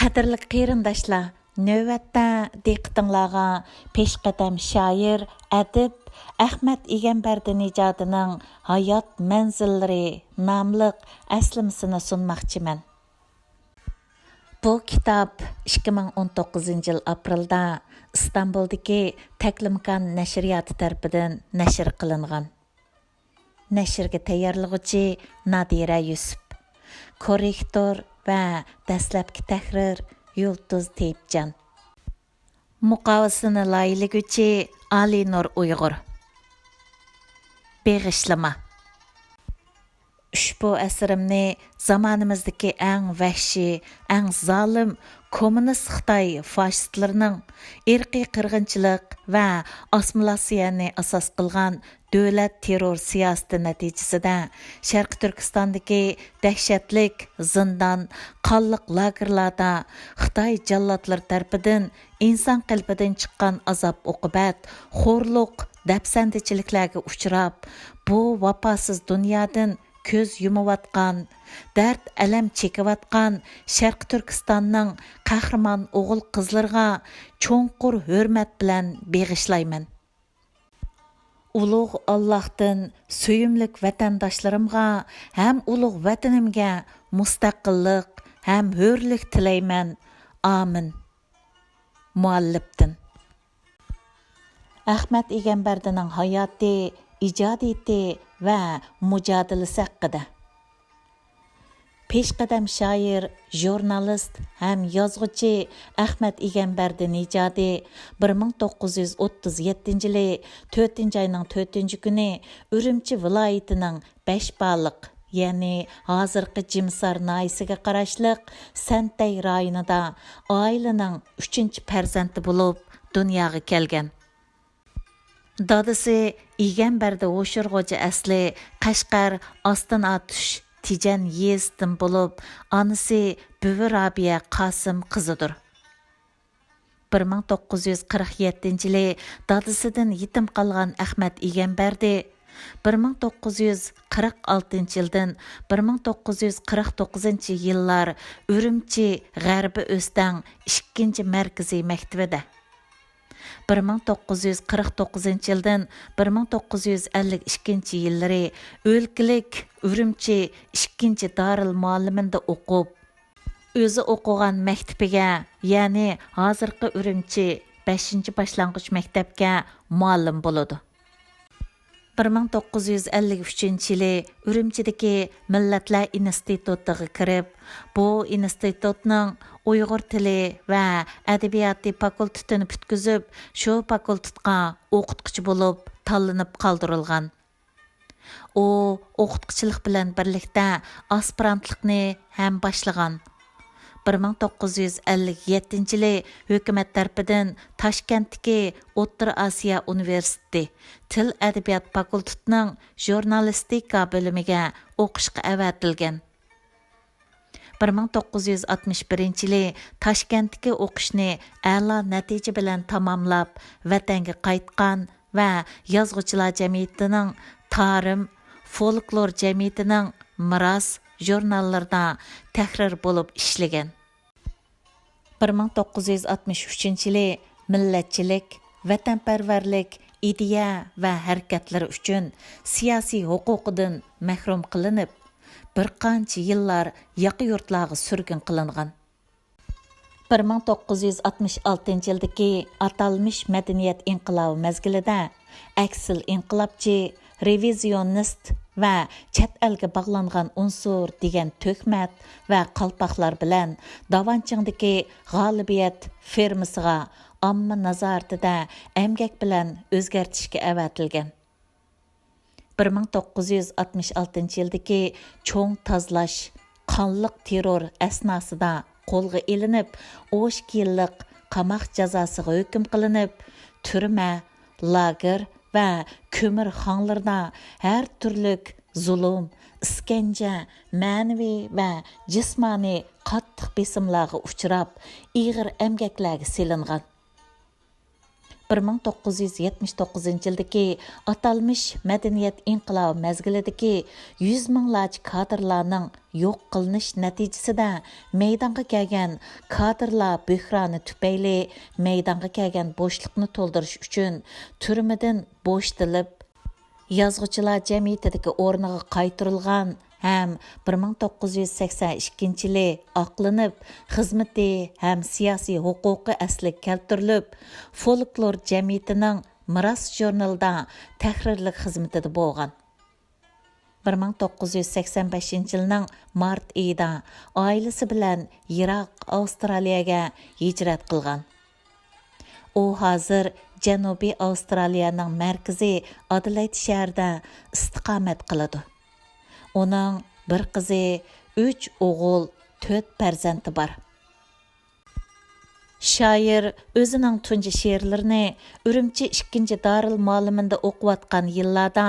Qadrli qeyrindaşlar, növbətdə diqqətinizə peşqədəm şair, ədib ئەخمەت ئىگەمبەردى ijodining ھايات مەنزىللىرى nomliq əslimsini sunmoqchiman. Bu kitob 2019 yil aprelda İstanbuldagi Taklimkan nashriyoti tarafidan nashr qilingan. Nashrga tayyorlovchi Nadira Yusuf, korrektor va dastlabki tahrir Yulduz Teyipcan. Muqovasini laylig'uchi Ali Nur Uyg'ur. Beg'ishlama. Ushbu asrimni zamonimizdagi eng vahshiy, eng zolim kommunist Xitoy fashistlarining irqiy qirg'inchilik va assimilatsiyani asos qilgan davlat terror siyosati natijasida Sharq Turkistondagi dahshatlik zindon, qonliq lagerlarda Xitoy jallotlari tarafidan inson qalbidan chiqqan azob-uqubat, xo'rliq, dafsandichiliklarga uchrab, bu vafosiz dunyodan ko'z yumayotgan, dard alam chekivatgan Sharq Turkistonning qahramon o'g'il qizlarga cho'nqur hurmat bilan beg'ishlayman. Ulug' Allohdan suyimlik vatandoshlarimga ham ulug' vatanimga mustaqillik ham hurlik tilayman. Amin. Muallifdan. ئەخمەت ئىگەمبەردىنىڭ ھاياتى، ئىجادىيىتى va مۇجادىلىسى ھەققىدە. Peshqadam shoir, jurnalist ham yozuvchi ئەخمەت ئىگەمبەردى ijodi 1937 yili 4-oyning 4-kuni Urumchi viloyatining Beshbaliq, ya'ni hozirgi Jimsar noyisiga qarashliq Santay rayonida oilaning 3-farzandi bo'lib dunyoga kelgan. Dadisi İgəmbərdi Oşurğucu əsli Qashqar Astin Atush Tijan yezdim bo'lib, anisi Büvi Rabiya Qasim qizidir. 1947 yili dadisidan yetim qolgan ئەخمەت ئىگەمبەردى 1946 yildan 1949 yillar Urumchi G'arbi O'stan 2-markaziy maktabida 1949 yildan 1952 yillari o'lkalik Urumchi 2-Darul Mualliminda o'qib, o'zi o'qigan maktabiga, ya'ni hozirgi Urumchi 5-boshlang'ich maktabga muallim bo'ladi. 1953 yili Urumchidagi Millatlar institutiga kirib, bu institutning Uyg'ur tili va adabiyoti fakultetini bitkizib, shu fakultetga o'qituvchi bo'lib tanlanib qoldirilgan. U o'qituvchilik bilan birlikda aspirantlikni ham boshlagan. 1957 yili hukumat tarafidan Toshkentdagi O'rta Osiyo universiteti Til adabiyot fakultetining jurnalistika bo'limiga o'qishga avatilgan. 1961 yili Toshkentdagi o'qishni a'lo natija bilan tamomlab, vatanga qaytgan va yozuvchilar jamiyatining Tarim, folklor jamiyatining Miros jurnallarida tahrir bo'lib ishlagan. 1963 yili millatchilik, vatanparvarlik ideya va harakatlari uchun siyosiy huquqidan mahrum qilinib, bir qancha yillar yaqi yurtlarga surgun qilingan. 1966 yildagi atalmish madaniyat inqilobi mezgilida aksil inqilobchi, revizionist va chet elga bog'langan unsur degan tuhmat va qalpoqlar bilan Davanchingdagi G'olibiyat fermasiga omma nazoratida emgak bilan o'zgartishga avatilgan. 1966 yildagi cho'ng tozlash, qonliq terror asnosida qo'lga ilinib, 12 yillik qamoq jazosiga hukm qilinib, turma, lager va ko'mir xonlarda har turlik zulm, iskanja, ma'naviy va jismoniy qattiq besimlarga uchrab, ig'ir emgaklarga selingan. 1979 yildagi atalmış madaniyat inqilobi mezgilidagi 100 minglarcha kadrlarning yo'q qilinish natijasida maydonga kelgan kadrlar buhroni tufayli maydonga kelgan bo'shliqni to'ldirish uchun turmadan bo'shatilib yozuvchilar jamiyatidagi o'rniga qaytarilgan ham 1982 yili aqlanib, xizmati ham siyosiy huquqi asliga keltirilib, folklor jamiyatining miros jurnalida tahrirlik xizmatida bo'lgan. 1985 yilning mart oyida oilasi bilan Iroq, Avstraliyaga hijrat qilgan. U hozir Janubiy Avstraliyaning markaziy Adelaide shahrida istiqomat qiladi. Onun bir qizi, 3 o'g'il, 4 farzandi bor. Shoir o'zining tunji she'rlarini Urumchi 2 Darul Ma'lumida o'qiyotgan yillarda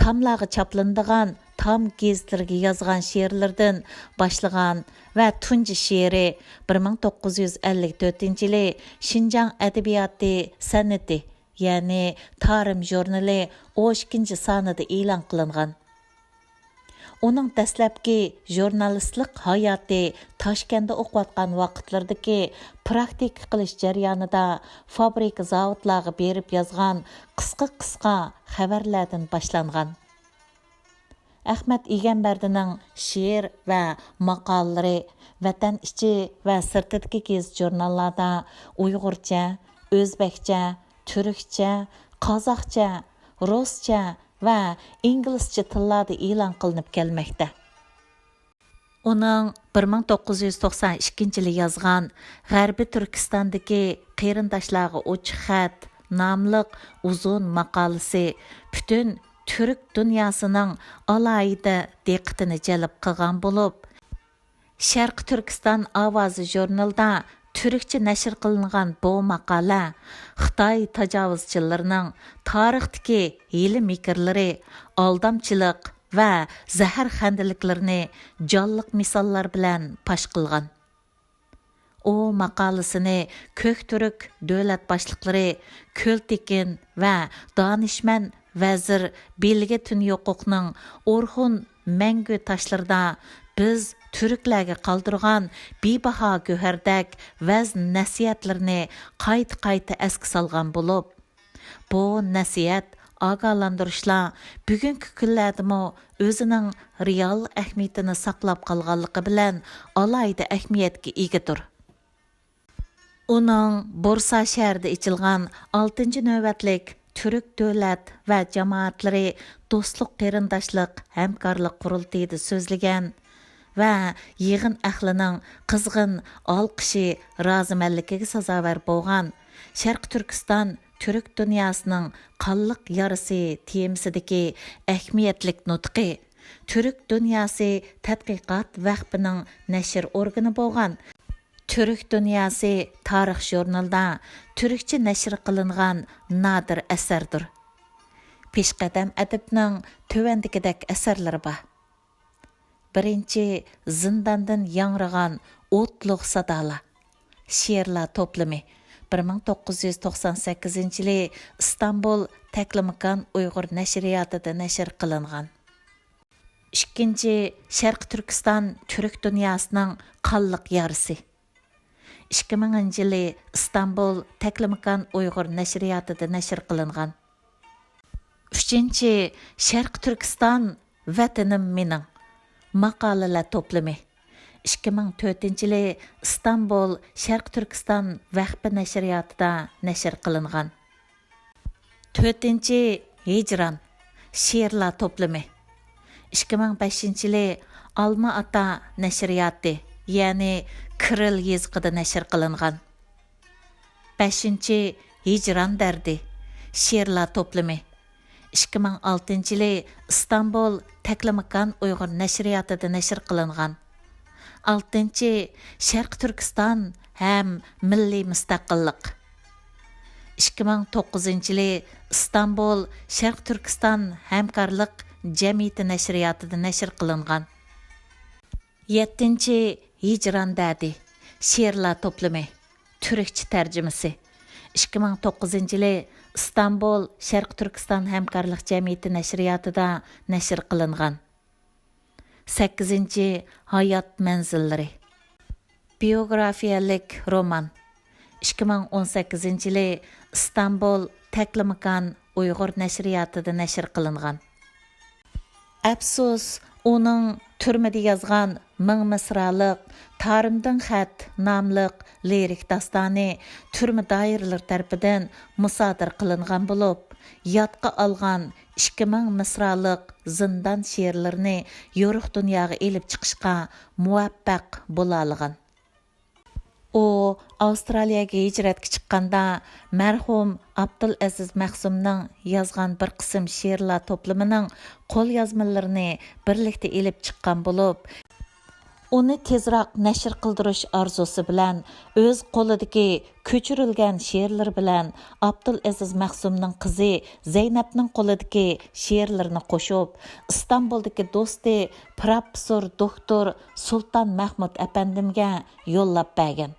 tamlarga choplanadigan tam gazetlariga yozgan she'rlardan boshlagan va tunji she'ri 1954 yili Şinjan adabiyoti san'ati, ya'ni Tarim jurnali 12 sonida e'lon qilingan. Onun dastlabki jurnalistlik hayoti Toshkentda o'qiyotgan vaqtlardagi praktik qilish jarayonida fabrika zavodlarga berib yozgan qisqa xabarlardan boshlangan. ئەخمەت ئىگەمبەردىنىڭ she'r va maqolalari vatan ichi va sirtidagi gazet jurnallarda Uyg'urcha, O'zbekcha, Turkcha, Qozoqcha, Ruscha va inglizcha tillarda e'lon qilinib kelmoqda. Uning 1992 yili yozgan G'arbiy Turkistondagi qarindoshlarga ochiq xat nomli uzun maqolasi butun Türk dünyasının alayida diqqatini jalb qilgan bo'lib, Sharq Turkiston ovozi jurnalida Türkçe nashr qilingan bu maqola Xitoy tajovuzchilarining tarixdagi hiyla mikrlari, aldamchilik va zaharxandiliklarini jonliq misollar bilan pash qilgan. O maqolasini ko'k turk davlat boshliqlari Ko'ltekin va donishmand vazir Belgi Tunyoquqning Orxun mangu tashlarida biz Türklərə qaldırğan bebaho go'hardak vaz nasihatlarini qayta esga salgan bo'lib, bu nasihat ogohlantirishlar bugungi kunlardami o'zining real ahamiyatini saqlab qolganligi bilan alohida ahamiyatga egadir. Uning Bursa shahrida ichilgan 6-navbatlik Türk davlat va jamoatlari do'stlik, qarindoshlik, hamkorlik qurultayida so'zlagan va yig'in ahlining qizg'in olqishi rozimanligiga sazovor bo'lgan Sharq Turkiston Türk dunyosining qonliq yarasi temasidagi ahamiyatlik nutqi Türk dunyosi tadqiqot vaqfining nashr organi bo'lgan Türk dunyosi tarix jurnalida Türkçe nashr qilingan nadir asardir. Peshqadam adibning tuvandagidek asarlari bor. Birinchi zindondan yangragan o'tliq sadolar. She'rlar to'plami 1998 yili İstanbul Taklimakan Uyg'ur nashriyotida nashr qilingan. Ikkinchi Sharq Turkiston Türk dunyosining qonliq yarisi. 2000 yili İstanbul Taklimakan Uyg'ur nashriyotida nashr qilingan. Uchinchi Sharq Turkiston Vatanim mening maqolalar to'plami 2004 yili İstanbul Sharq Turkiston vaqfi nashriyotida nashr qilingan. 4-chi Hijron she'rlar to'plami 2005 yili Alma Ata nashriyoti, ya'ni Kiril yezqida nashr qilingan. 5-chi Hijrondardi she'rlar to'plami 2006 yili İstanbul Taklimakan Uyg'ur nashriyotida nashr qilingan. 6-chi Sharq Turkiston ham milliy mustaqillik 2009 yili İstanbul Sharq Turkiston hamkorlik jamiyati nashriyotida nashr qilingan. 7-chi Hijrondadi she'rlar to'plami Turkcha tarjimasi 2009 yılı İstanbul Şərq Türkistan Həmkarlıq Cəmiyyəti nəşriyyatında nəşr qılınğan. 8. ھايات مەنزىللىرى biyografiyalik roman 2018 yılı İstanbul Təklimakan Uyğur nəşriyyatında nəşr qılınğan. Əfsus, onun türmədə yazğan Ming misralıq Tarımdan xət namlıq lirik dastanı türmə dairələr tərəfindən müsadir qılınğan olub, yadqa alğan 2000 misralıq zindan şeirlərini yoruq dünyaga elib chiqishqa muvaffaq bo'lalgan. O Avstraliyaga hijratga chiqqanda mərhum Abdulaziz Məxsumning yazgan bir qism she'rlar to'plamining qo'lyozmalarini birlikda elib chiqqan bo'lib, uni tezroq nashr qildirish orzusi bilan o'z qo'lidagi ko'chirilgan she'rlar bilan Abdulaziz Məxsumning qizi Zeynabning qo'lidagi she'rlarini qo'shib, Istanbuldagi do'sti professor doktor Sultan Mahmud apandimga yo'llab bergan.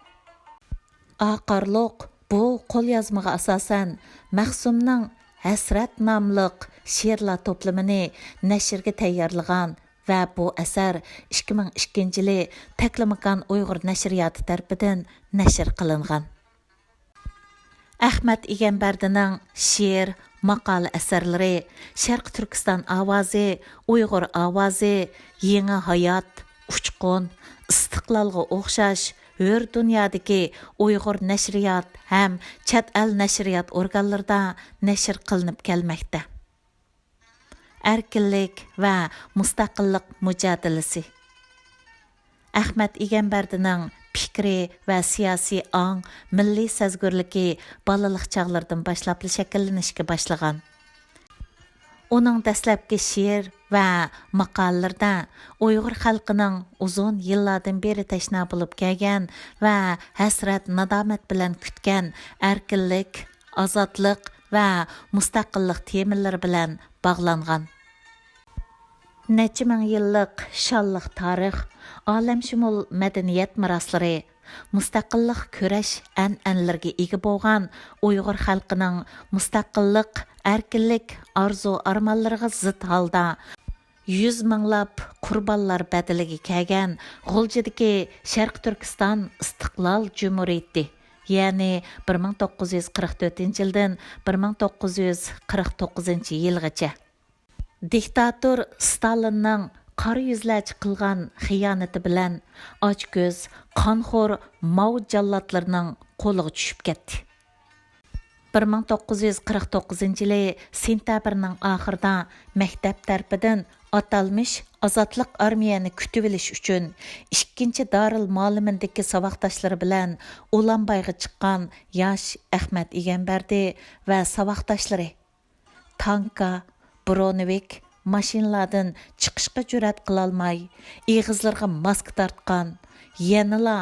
Aqarliq bu qo'lyozmaga asosan Məxsumning Hasrat nomliq she'rlar to'plamini nashrga tayyorlagan va bu asar 2002 yılı Təklimakan Uyğur nəşriyyatı tərəfindən nəşr qılınğan. ئەخمەت ئىگەمبەردىنىڭ she'r, maqala əsərləri, Şərq Türkistan avazı, Uyğur avazı, Yeni Hayat, Uçqun, İstiqlalğa o'xshash hör dunyodagi Uyğur nəşriyyat ham chet el nəşriyyat organlarida nəşr qilinib kelmoqda. Erkinlik va mustaqillik mujadilasi. Әхмәт İgəmbərdining fikri va siyosiy ong, milliy sezgurligi balalik chaqlardan boshlab shakllanishga boshlagan. Uning dastlabki she'r va maqolalarida Uyg'ur xalqining uzun yillardan beri tashna bo'lib kelgan va hasrat nadomat bilan kutgan erkinlik, ozodlik va mustaqillik temalari bilan bog'langan. Neçə min yıllık şanlıq tarix, alamşumul madaniyat miraslari, mustaqillik kurash an'analariga ega bo'lgan Uyg'ur xalqining mustaqillik, erkinlik arzu armonlariga zid holda 100 minglab qurbonlar badaliga kelgan G'uljidagi Sharq Turkiston Istiqlol Jumhuriyati, ya'ni 1944 yildan 1949 yilgacha diktator Stalinning qora yuzlarcha qilgan xiyonati bilan ochko'z, qonxo'r Mao jallotlarining qo'liga tushib ketdi. 1949 yili sentabrning oxirida maktab tarafidan atalmış azodlik armiyani kutib olish uchun 2-chi Darul Mo'limindagi saboqdoshlari bilan Ulanbayga chiqqan yosh Әхмәт İgəmбەrdى va saboqdoshlari tanka, Bronovik mashinalardan chiqishga jur'at qilolmay, eg'izlarga maska tortgan, yanala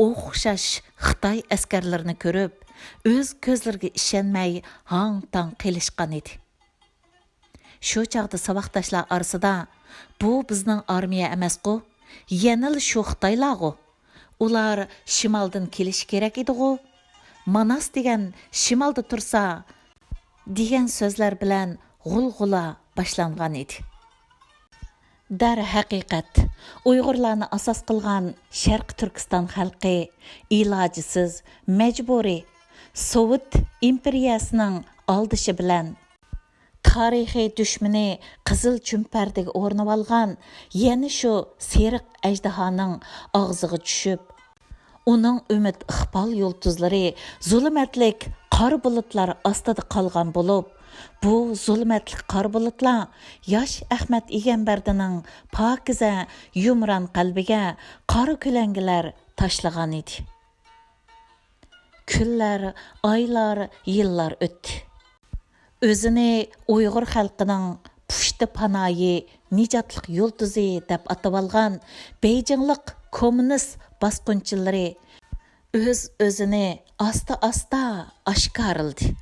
o'xshash Xitoy askarlarini ko'rib, o'z ko'zlariga ishonmay hang-tang qilishgan edi. Shu chaqda saboqdoshlar orasida bu bizning armiya emas-ku, yanala shu Xitoylar-ku. Ular shimoldan kelish kerak edi-ku. Manas degan shimolda tursa degan so'zlar bilan g'ulg'ula boshlangan edi. Dar haqiqat, Uyg'urlarni asos qilgan Sharq Turkiston xalqi ilojisiz, majburiy Sovet imperiyasining oldishi bilan tarixiy dushmani qizil chumpardaga o'rnab olgan yana shu seriq ajdahoning og'ziga tushib, uning umid iqbol yulduzlari zulmatlik qor bulutlar ostida qolgan bo'lib, bu zulmatli qor bulutlar yosh Әхмәт İgəmbərdining pokiza yumron qalbiga qora ko'langilar tashlagan edi. Kunlar, oylar, yillar o'tdi. O'zini Uyg'ur xalqining pushti panoyi, nijotlik yulduzi deb atab olgan Beyjinglik kommunist bosqinchilari o'z-o'zini asta-asta oshkorildi.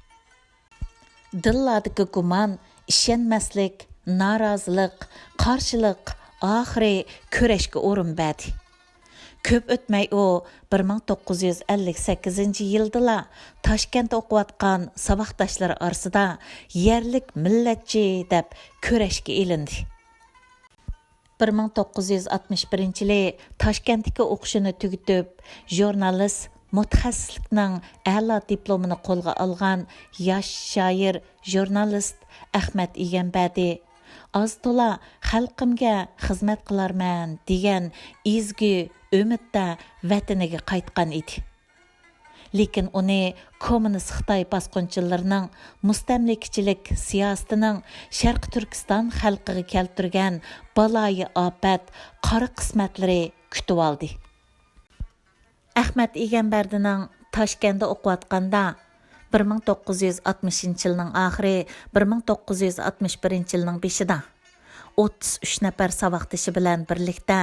Dillardagi gumon, ishonmaslik, norozilik, qarshilik oxiri kurashga o'rin berdi. Көп ötmey o 1958 yıldıla Toshkentda o'qiyotgan saboqdoshlari orasida yerlik millatchi deb ko'rashga elindi. 1961 Toshkentdagi o'qishini tugatib, jurnalist mutaxassislikning a'lo diplomini qo'lga olgan yosh shoir jurnalist ئەخمەت ئىگەمبەردى az to'la xalqimga xizmat qilarman degan ezgu umidda vataniga qaytgan edi. Lekin uni kommunist Xitoy bosqinchilarining mustamlikachilik siyosatining Sharq Turkiston xalqiga keltirgan baloyi ofat qora qismatlari kutib oldi. ئەخمەت ئىگەمبەردىنىڭ Toshkentda o'qiyotganda 1960 yilning oxiri 1961 yilning beshida 33 nafar saboqdoshi bilan birlikda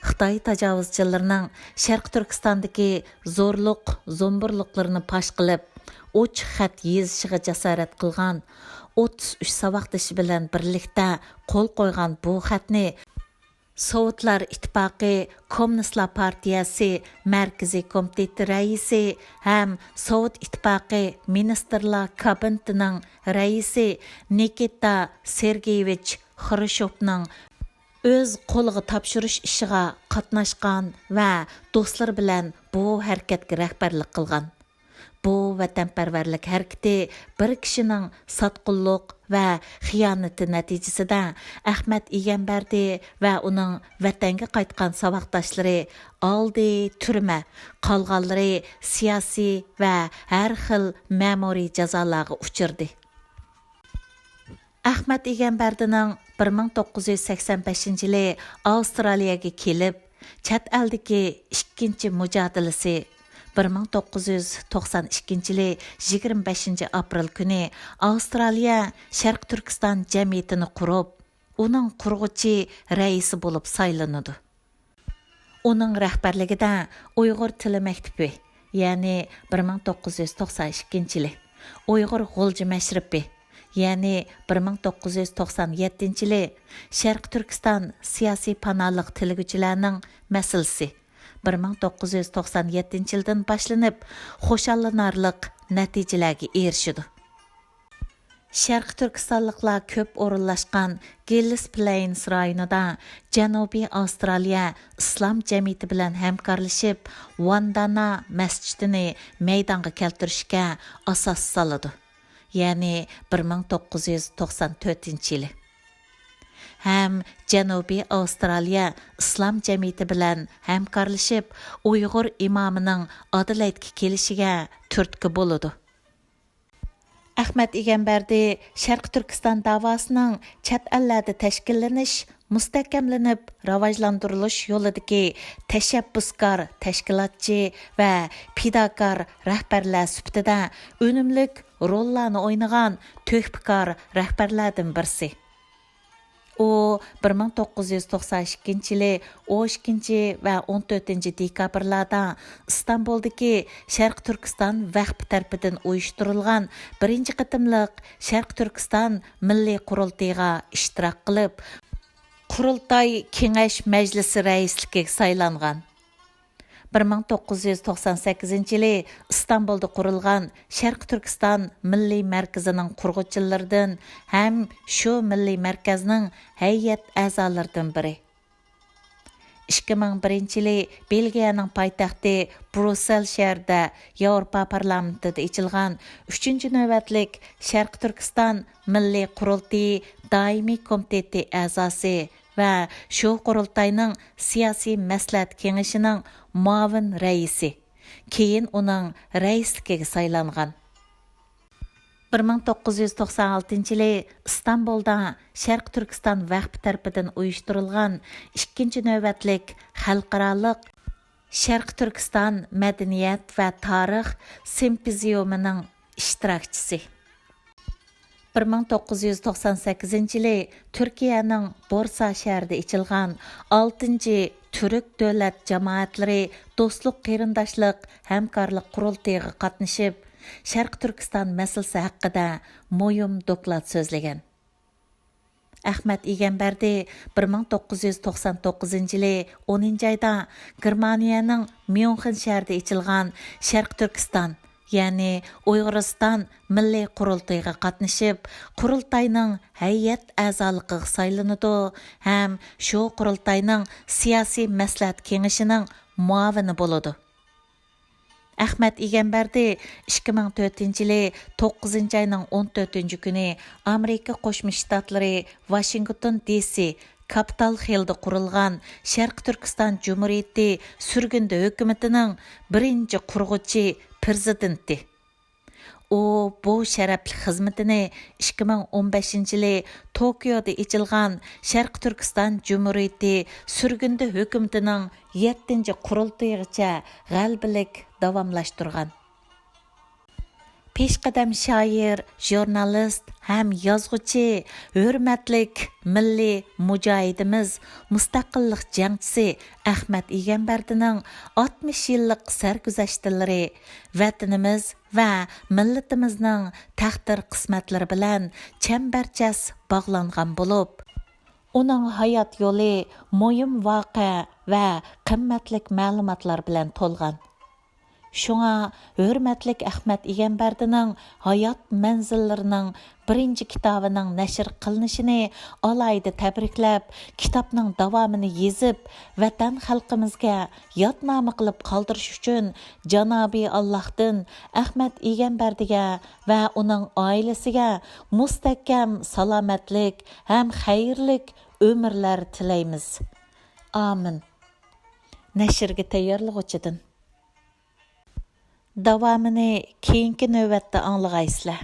Xitoy tajovuzchilarining Sharq Turkistondagi zo'rliq, zo'mburliqlarini pash qilib, ochiq xat yezishiga jasorat qilgan 33 saboqdoshi bilan birlikda qo'l qo'ygan bu xatni Sovetlar İttifaqı Kommunistlar Partiyasi Mərkəzi Komiteti rəisi həm Sovet İttifaqı Ministerlar Kabinetining rəisi Nikita Sergeyevich Xruşovning o'z qo'liga topshirish ishiga qatnashgan va do'stlar bilan bu harakatga rahbarlik qilgan. Bu vatanparvarlik harakati bir kishining sotqinlik va xiyonati natijasida ئەخمەت ئىگەمبەردى va uning vatanga qaytgan saboqdoshlari oldi turma, qolganlari siyosiy va har xil ma'muriy jazolarga uchirdi. ئەخمەت ئىگەمبەردىنىڭ 1985 yili Avstraliyaga kelib, chet eldagi ikkinchi mujodilasi 1992 yili 25 aprel kuni Avstraliya Sharq Turkiston jamiyatini qurib, uning qurg'uchi raisi bo'lib saylanadi. Uning rahbarligida Uyg'ur tili maktabi, ya'ni 1992 yili Uyg'ur g'ulji mashribi, ya'ni 1997 yili Sharq Turkiston siyosiy panohlik tilguchilarning masalasi 1997 yildan boshlanib, xo'shallanarliq natijalarga erishdi. Sharq Turkistonliklar ko'p o'rinlashgan Gillis Plains rayonida Janubiy Avstraliya islom jamiyati bilan hamkorlashib, Vandana masjidini maydonga keltirishga asos soladi. Ya'ni 1994 yili. Ham Janubiy Avstraliya islom jamiyati bilan hamkorlashib, Uyg'ur imomining adolatga kelishiga turtki bo'ladi. ئەخمەت ئىگەمبەردى Sharq Turkiston davosining chet ellarda tashkillanish, mustahkamlanib, rivojlantirilish yo'lidagi tashabbuskor, tashkilotchi va fidokor rahbarlar sifatida unumlik rollarni o'ynagan to'hpakor rahbarlardan birisi. U 1992 yili 12 va 14 dekabrlarda İstanbuldagi Sharq Turkiston vaqfi tarafidan uyushtirilgan birinchi qitimliq Sharq Turkiston milliy qurultayiga ishtirok qilib, qurultay kengash majlisi raisligiga saylangan. 1998 yili İstanbulda qurilgan Sharq Turkiston milliy markazining qurg'uvchilaridan ham shu milliy markazning ھايات a'zolaridan biri. 2001 yili Belgiyaning poytaxti Brussel shahrida Yevropa parlamentida ochilgan 3-navbatlik Sharq Turkiston milliy qurultayi doimiy komiteti a'zosi va shu qurultayning siyosiy maslahat kengashining muavin raisi, keyin uning raisligiga saylangan. 1996 yili İstanbulda Sharq Turkiston vaqfi tarafidan uyushtirilgan 2-navbatlik xalqaroliq Sharq Turkiston madaniyat va tarix simpoziumining ishtirokchisi. 1998 yili Turkiyaning Borsa shahrida ochilgan 6-chi Türk davlat jamoatlari do'stlik, qarindoshlik, hamkorlik qurultayiga qatnashib, Sharq Turkiston masalasi haqida muhim doklad so'zlagan. ئەخمەت ئىگەمبەردى 1999 yılı 10 ayda Germaniyanın Myunxen şəhərində içilgan Şərq Türkistan, yani Uyğuristan Milliy Qurultayıga qatnışıb, Qurultayning ھايات a'zoligiga saylanıdı ham shu Qurultayning siyosiy maslahat kengashining muavini bo'ladi. ئەخمەت ئىگەمبەردى 2004 yılı 9 ayının 14 günü Amerika Qo'shma Shtatlari Washington DC Kapital Hill'da qurilgan Sharq Turkiston Cumhuriyeti sürgündü hökumetining birinchi qurg'uchi prezidenti. O bu şərəfli xizmətini 2015 yılı Tokyo'da içilgan Sharq Turkiston Cumhuriyeti sürgündü hökumetinin 7. qurultayıgacha g'albilik davamlashtirgan. Peshqadam shoir, jurnalist ham yozuvchi, hurmatlik milliy mujohidimiz, mustaqillik jangchisi ئەخمەت ئىگەمبەردىنىڭ 60 yillik sarguzashtlari vatanimiz va millatimizning taqdir qismatlari bilan chambarchas bog'langan bo'lib, uning hayot yo'li muhim voqea va qimmatlik ma'lumotlar bilan to'lgan. Şuna hürmetlik ئەخمەت ئىگەمبەردىنىڭ ھايات مەنزىللىرىنىڭ birinchi kitobining nashr qilinishini alayda tabriklab, kitobning davomini yezib, vatan xalqimizga yodnoma qilib qoldirish uchun Janobi Allohdan ئەخمەت ئىگەمبەردىگە va uning oilasiga mustahkam salomatlik ham xayrlik umrlar tilaymiz. Amin. Nashrga tayyorlovchidan. Davamını keyinki növbətdə anlığaysızlar.